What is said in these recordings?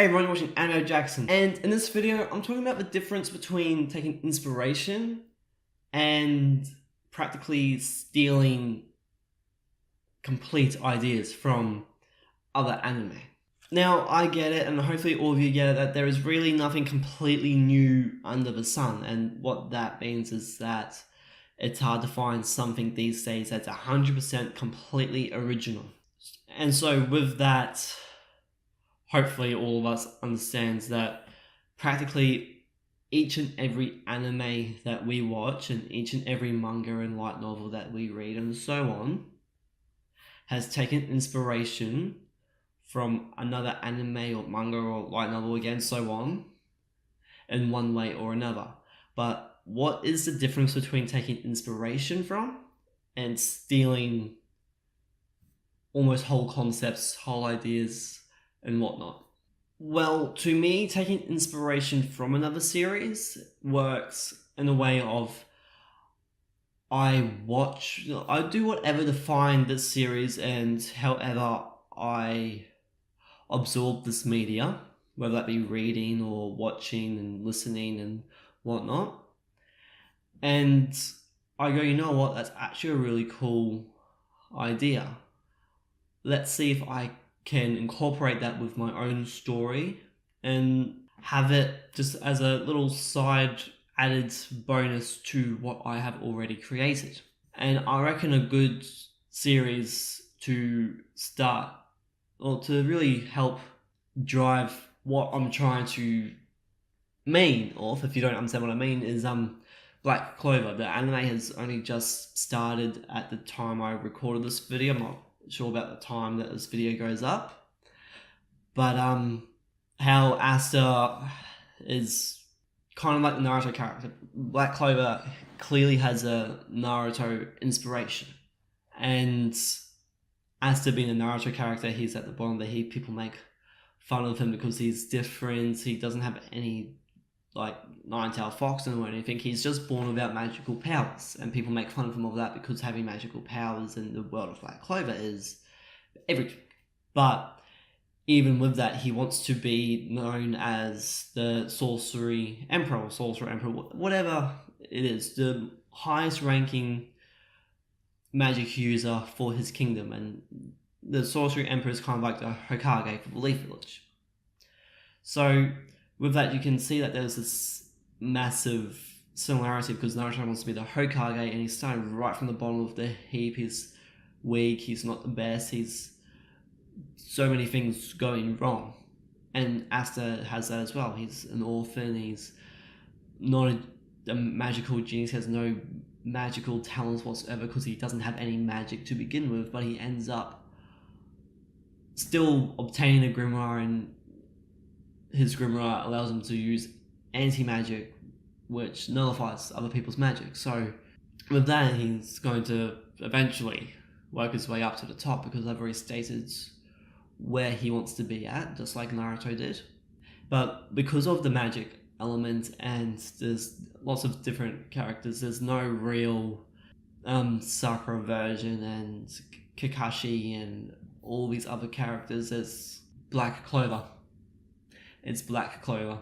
Hey everyone, you're watching Anime Jackson, and in this video I'm talking about the difference between taking inspiration and practically stealing complete ideas from other anime. Now, I get it, and hopefully all of you get it, that there is really nothing completely new under the sun, and what that means is that it's hard to find something these days that's 100% completely original. And so with that, hopefully all of us understands that practically each and every anime that we watch and each and every manga and light novel that we read and so on has taken inspiration from another anime or manga or light novel again, so on, in one way or another. But what is the difference between taking inspiration from and stealing almost whole concepts, whole ideas, and whatnot? Well, to me, taking inspiration from another series works in a way of I do whatever to find this series, and however I absorb this media, whether that be reading or watching and listening and whatnot. And I go, you know what, that's actually a really cool idea. Let's see if I can incorporate that with my own story and have it just as a little side added bonus to what I have already created. And I reckon a good series to start, or to really help drive what I'm trying to mean off, if you don't understand what I mean, is Black Clover. The anime has only just started at the time I recorded this video. I'm not sure about the time that this video goes up, but how Asta is kind of like the Naruto character. Black Clover clearly has a Naruto inspiration, and Asta being a Naruto character, he's at the bottom of the heap. People make fun of him because he's different. He doesn't have any like Nine-Tailed Fox or anything. He's just born without magical powers, and people make fun of him of that because having magical powers in the world of Black Clover is everything. But even with that, he wants to be known as the Sorcery Emperor, or Sorcerer Emperor, whatever it is, the highest ranking magic user for his kingdom. And the Sorcery Emperor is kind of like the Hokage for the Leaf Village. So with that, you can see that there's this massive similarity, because Naruto wants to be the Hokage, and he's starting right from the bottom of the heap. He's weak, he's not the best, he's so many things going wrong. And Asta has that as well. He's an orphan, he's not a magical genius, he has no magical talents whatsoever because he doesn't have any magic to begin with, but he ends up still obtaining a grimoire, and his grimoire allows him to use anti-magic, which nullifies other people's magic. So with that, he's going to eventually work his way up to the top, because I've already stated where he wants to be at, just like Naruto did. But because of the magic element, and there's lots of different characters, there's no real Sakura version and Kakashi and all these other characters. There's Black Clover. It's Black Clover.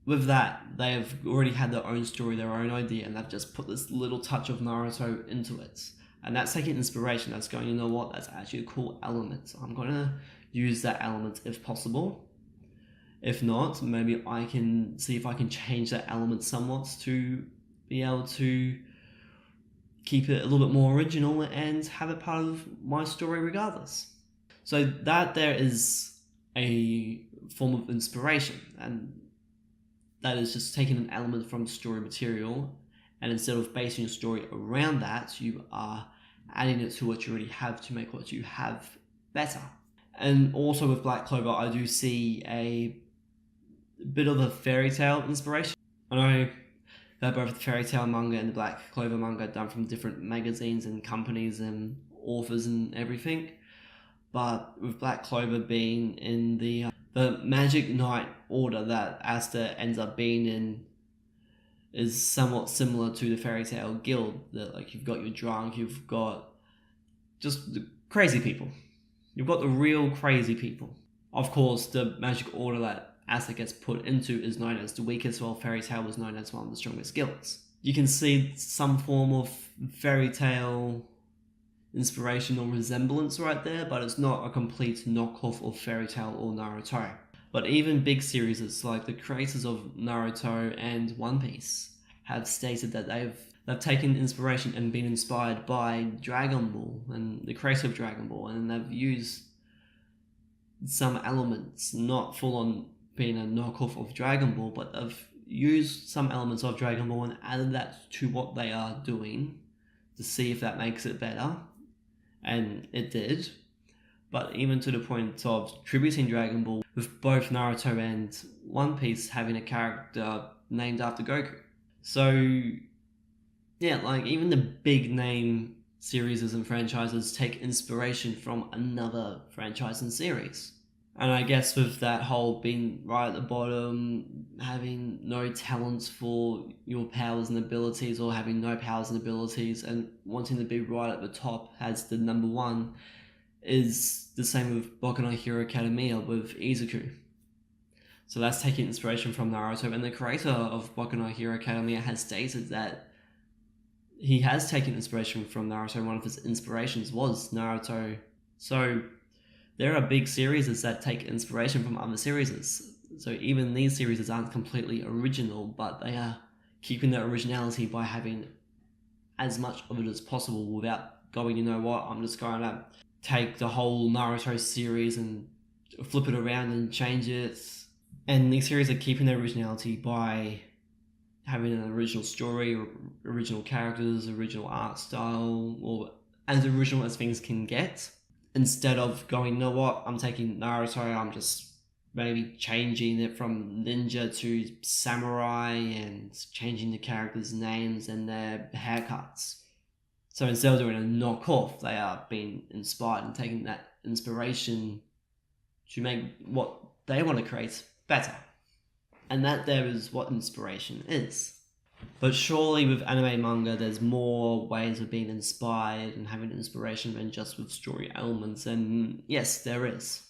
With that, they've already had their own story, their own idea, and they've just put this little touch of Naruto into it. And that's taking inspiration. That's going, you know what, that's actually a cool element. So I'm going to use that element if possible. If not, maybe I can see if I can change that element somewhat to be able to keep it a little bit more original and have it part of my story regardless. So that there is a form of inspiration, and that is just taking an element from story material, and instead of basing your story around that, you are adding it to what you already have to make what you have better. And also with Black Clover, I do see a bit of a fairy tale inspiration. I know that both the fairy tale manga and the Black Clover manga are done from different magazines and companies and authors and everything, but with Black Clover being in the Magic Knight order that Asta ends up being in, is somewhat similar to the Fairy Tale Guild. That, like, you've got your drunk, you've got just the crazy people. You've got the real crazy people. Of course, the magic order that Asa gets put into is known as the weakest, while Fairy Tail was known as one of the strongest guilds. You can see some form of Fairy Tail inspiration or resemblance right there, but it's not a complete knockoff of Fairy Tail or Naruto. But even big series like the creators of Naruto and One Piece have stated that they've taken inspiration and been inspired by Dragon Ball and the creator of Dragon Ball, and they've used some elements, not full on being a knockoff of Dragon Ball, but they've used some elements of Dragon Ball and added that to what they are doing to see if that makes it better. And it did. But even to the point of tributing Dragon Ball, with both Naruto and One Piece having a character named after Goku. So, yeah, like even the big name series and franchises take inspiration from another franchise and series. And I guess with that whole being right at the bottom, having no talents for your powers and abilities, or having no powers and abilities, and wanting to be right at the top as the number one, is the same with Boku no Hero Academia with Izuku. So that's taking inspiration from Naruto, and the creator of Boku no Hero Academia has stated that he has taken inspiration from Naruto, and one of his inspirations was Naruto. So there are big series that take inspiration from other series. So even these series aren't completely original, but they are keeping their originality by having as much of it as possible without going, you know what, I'm just going to take the whole Naruto series and flip it around and change it. And these series are keeping their originality by having an original story, original characters, original art style, or as original as things can get. Instead of going, you know what, I'm taking Naruto, I'm just maybe changing it from ninja to samurai and changing the characters' names and their haircuts. So instead of doing a knockoff, they are being inspired and taking that inspiration to make what they want to create better. And that there is what inspiration is. But surely with anime manga, there's more ways of being inspired and having inspiration than just with story elements, and yes, there is.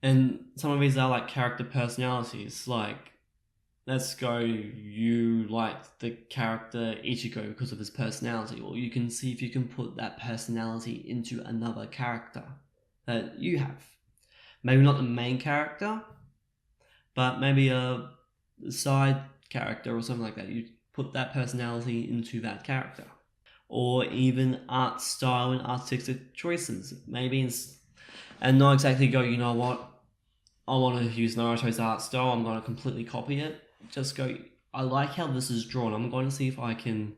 And some of these are like character personalities, like, let's go, you like the character Ichigo because of his personality, or you can see if you can put that personality into another character that you have. Maybe not the main character, but maybe a side character or something like that. You put that personality into that character. Or even art style and artistic choices. Maybe, and not exactly go, you know what, I want to use Naruto's art style, I'm going to completely copy it. Just go, I like how this is drawn, I'm going to see if I can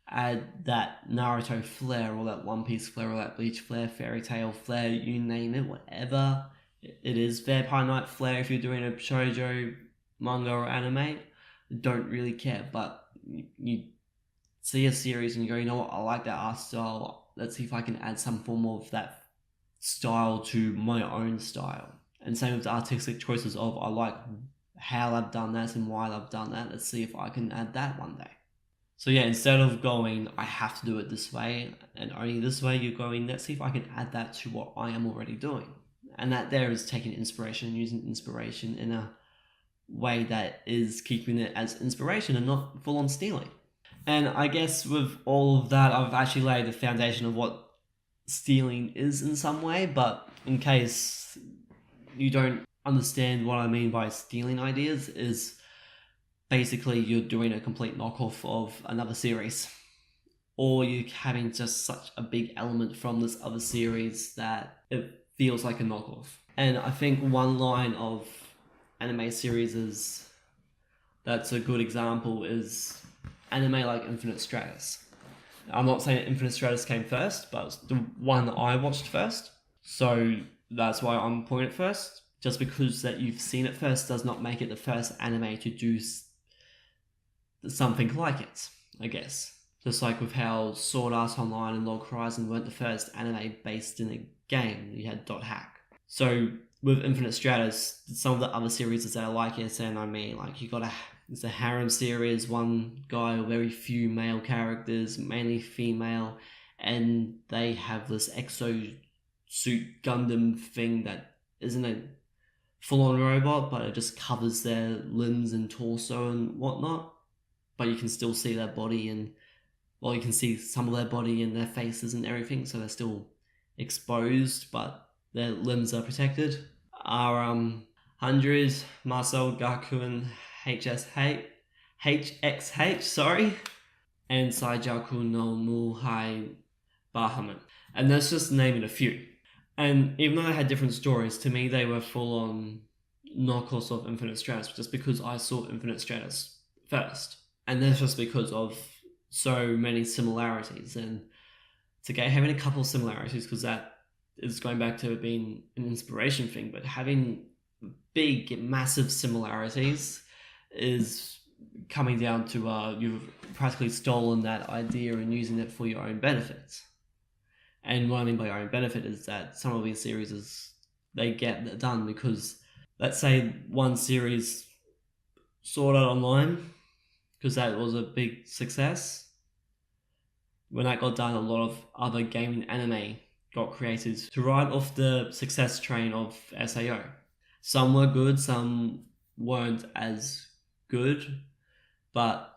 add that Naruto flair, or that One Piece flair, or that Bleach flair, Fairy Tail flair, you name it, whatever it is. Vampire Knight flair if you're doing a shoujo manga or anime, don't really care, but you see a series and you go, you know what, I like that art style, let's see if I can add some form of that style to my own style. And same with the artistic choices of, I like how I've done that and why I've done that, let's see if I can add that one day. So yeah, instead of going, I have to do it this way and only this way, you're going, let's see if I can add that to what I am already doing. And that there is taking inspiration, using inspiration in a way that is keeping it as inspiration and not full on stealing. And I guess with all of that, I've actually laid the foundation of what stealing is in some way, but in case you don't understand what I mean by stealing ideas, is basically you're doing a complete knockoff of another series, or you're having just such a big element from this other series that it feels like a knockoff. And I think one line of anime series that's a good example is anime like Infinite Stratus. I'm not saying Infinite Stratus came first, but it's the one that I watched first, so that's why I'm putting it first. Just because that you've seen it first does not make it the first anime to do something like it, I guess. Just like with how Sword Art Online and Log Horizon weren't the first anime based in a game, you had Dot Hack. So with Infinite Stratus, some of the other series that I like it, and I mean, like, you got it's a harem series, one guy or very few male characters, mainly female, and they have this exosuit Gundam thing that isn't a full-on robot, but it just covers their limbs and torso and whatnot. But you can still see their body and, well, you can see some of their body and their faces and everything, so they're still exposed, but their limbs are protected. Are 100, Marcel Gakuen HXH, sorry, and Saijaku no Muhai Bahaman. And that's just naming a few. And even though they had different stories, to me they were full on knockoffs of Infinite Stratus, just because I saw Infinite Stratus first. And that's just because of so many similarities. And to get having a couple of similarities, because that is going back to it being an inspiration thing, but having big, massive similarities is coming down to you've practically stolen that idea and using it for your own benefit. And what I mean by your own benefit is that some of these series they get done because, let's say, one series Sword Art Online, because that was a big success. When that got done, a lot of other gaming anime got created to ride off the success train of SAO. Some were good, some weren't as good, but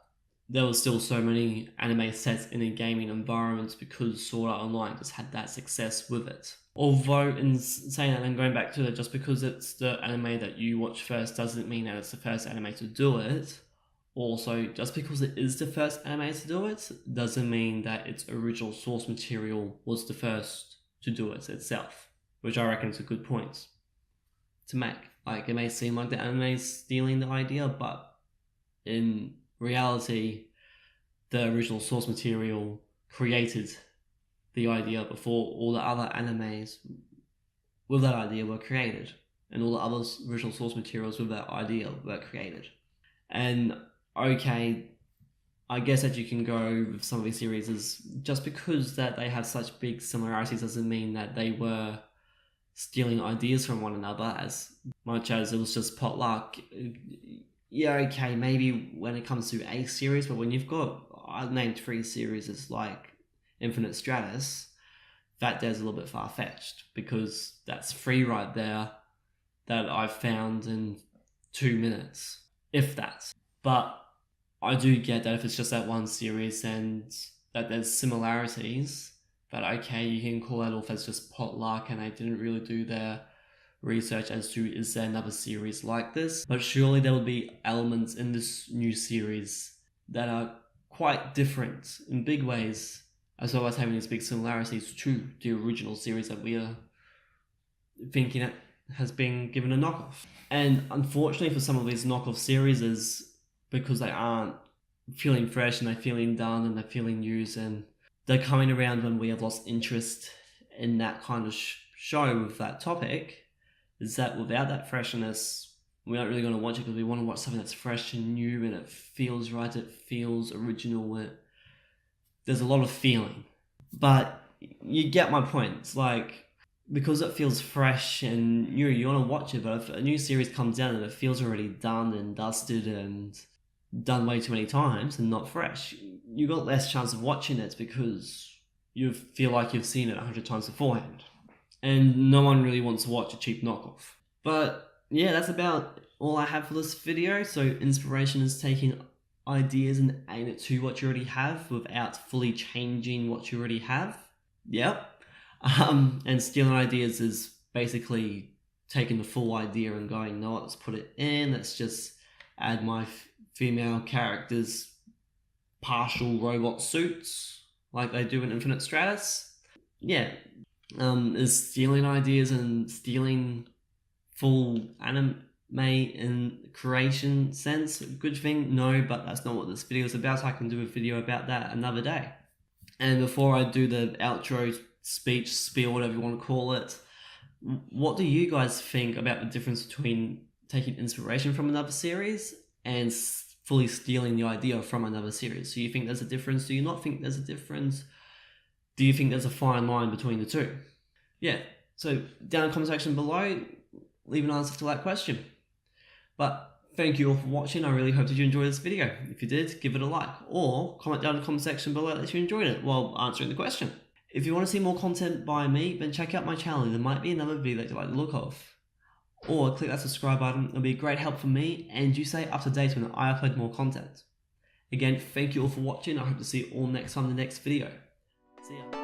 there was still so many anime sets in a gaming environment because Sword Art Online just had that success with it. Although, in saying that and going back to it, just because it's the anime that you watch first doesn't mean that it's the first anime to do it. Also, just because it is the first anime to do it doesn't mean that its original source material was the first to do it itself, which I reckon is a good point to make. Like, it may seem like the anime is stealing the idea, but in reality, the original source material created the idea before all the other animes with that idea were created, and all the other original source materials with that idea were created. And okay, I guess that you can go with some of these series is just because that they have such big similarities doesn't mean that they were stealing ideas from one another as much as it was just potluck. Yeah, okay, maybe when it comes to a series, but when you've got, I've named 3 series as like Infinite Stratus, that there's a little bit far-fetched, because that's 3 right there that I've found in 2 minutes, if that. But I do get that if it's just that one series and that there's similarities, but okay, you can call that off as just potluck and they didn't really do their research as to is there another series like this. But surely there will be elements in this new series that are quite different in big ways, as well as having these big similarities to the original series that we are thinking it has been given a knockoff. And unfortunately for some of these knockoff series is because they aren't feeling fresh and they're feeling done and they're feeling used and they're coming around when we have lost interest in that kind of show with that topic, is that without that freshness, we're not really going to watch it because we want to watch something that's fresh and new and it feels right, it feels original, there's a lot of feeling. But you get my point. It's like, because it feels fresh and new, you want to watch it, but if a new series comes out and it feels already done and dusted and done way too many times and not fresh, you got less chance of watching it because you feel like you've seen it 100 times beforehand. And no one really wants to watch a cheap knockoff. But yeah, that's about all I have for this video. So inspiration is taking ideas and aim it to what you already have without fully changing what you already have. Yep. And stealing ideas is basically taking the full idea and going, no, let's put it in, let's just add my female characters' partial robot suits like they do in Infinite Stratus. Yeah. Is stealing ideas and stealing full anime in creation sense a good thing? No, but that's not what this video is about. I can do a video about that another day. And before I do the outro speech, spiel, whatever you want to call it, what do you guys think about the difference between taking inspiration from another series and fully stealing the idea from another series? Do you think there's a difference? Do you not think there's a difference? Do you think there's a fine line between the two? Yeah, so down in the comment section below, leave an answer to that question. But thank you all for watching. I really hope that you enjoyed this video. If you did, give it a like, or comment down in the comment section below that you enjoyed it while answering the question. If you want to see more content by me, then check out my channel. There might be another video that you like the look of. or click that subscribe button. It'll be a great help for me, and you stay up to date when I upload more content. Again, thank you all for watching. I hope to see you all next time in the next video. See ya.